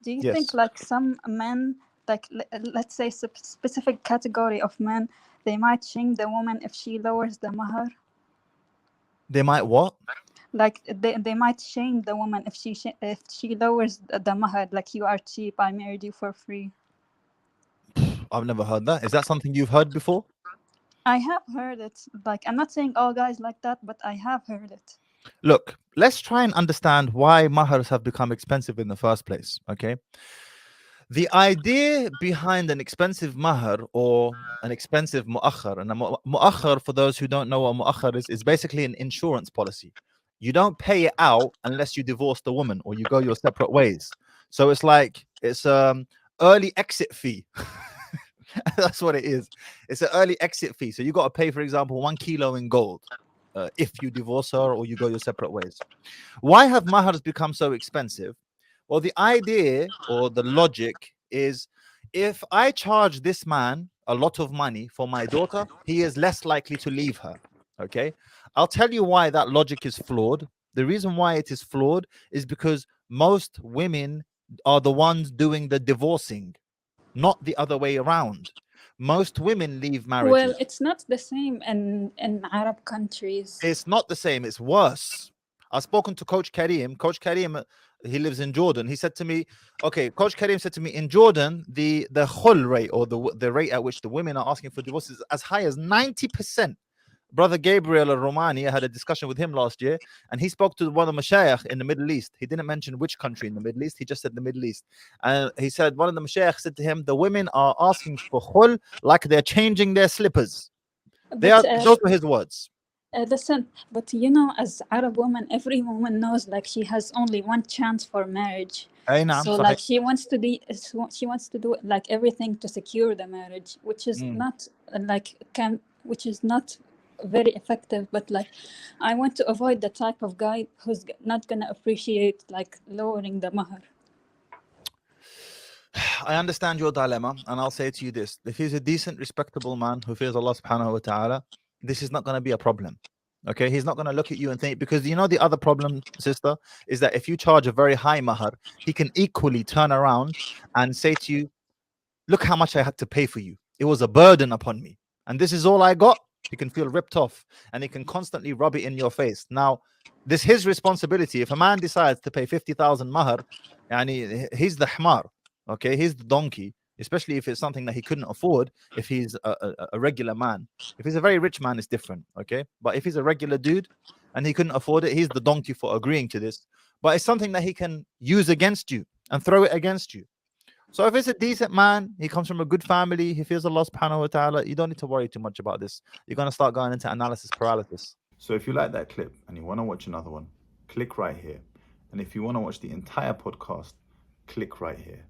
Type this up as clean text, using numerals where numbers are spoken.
Do you think Yes. like some men, like let's say specific category of men, they might shame the woman if she lowers the mahar? They might what? Like they might shame the woman if if she lowers the mahar, like you are cheap, I married you for free. I've never heard that. Is that something you've heard before? I have heard it. Like I'm not saying all guys like that, but I have heard it. Look, let's try and understand why mahars have become expensive in the first place. Okay. The idea behind an expensive mahar or an expensive mu'akhar, and a mu'akhar, for those who don't know what mu'akhar is basically an insurance policy. You don't pay it out unless you divorce the woman or you go your separate ways. So it's like it's early exit fee. That's what it is. It's an early exit fee. So you got to pay, for example, 1 kilo in gold if you divorce her or you go your separate ways. Why have mahars become so expensive? Well, the idea or the logic is if I charge this man a lot of money for my daughter, he is less likely to leave her. Okay. I'll tell you why that logic is flawed. The reason why it is flawed is because most women are the ones doing the divorcing, not the other way around. Most women leave Well, marriages. it's not the same in Arab countries. It's not the same. It's worse. I've spoken to Coach Karim. Coach Karim, he lives in Jordan. He said to me, okay, Coach Karim said to me, in Jordan, the khul rate or the rate at which the women are asking for divorce is as high as 90%. Brother Gabriel al-Romani, I had a discussion with him last year, and he spoke to one of the mashayikh in the Middle East. He didn't mention which country in the Middle East. He just said the Middle East. And he said, one of the mashayikh said to him, the women are asking for khul like they're changing their slippers. But Those were his words. listen, but you know, as Arab woman, every woman knows like she has only one chance for marriage. اي نعم So صحيح. like she wants to do like everything to secure the marriage, which is not like which is not very effective. But like, I want to avoid the type of guy who's not gonna appreciate like lowering the mahar. I understand your dilemma, and I'll say to you this: if he's a decent, respectable man who fears Allah subhanahu wa ta'ala, this is not going to be a problem. Okay, he's not going to look at you and think, because you know the other problem, sister, is that if you charge a very high mahar, he can equally turn around and say to you, look how much I had to pay for you. It was a burden upon me, and this is all I got. He can feel ripped off, and he can constantly rub it in your face. Now, this is his responsibility. If a man decides to pay 50,000 mahar, he's the hmar. Okay, he's the donkey. Especially if it's something that he couldn't afford. If he's a regular man, if he's a very rich man, it's different. Okay, but if he's a regular dude and he couldn't afford it, he's the donkey for agreeing to this. But it's something that he can use against you and throw it against you. So if it's a decent man, he comes from a good family, he fears Allah subhanahu wa ta'ala, you don't need to worry too much about this. You're going to start going into analysis paralysis. So if you like that clip and you want to watch another one, click right here. And if you want to watch the entire podcast, click right here.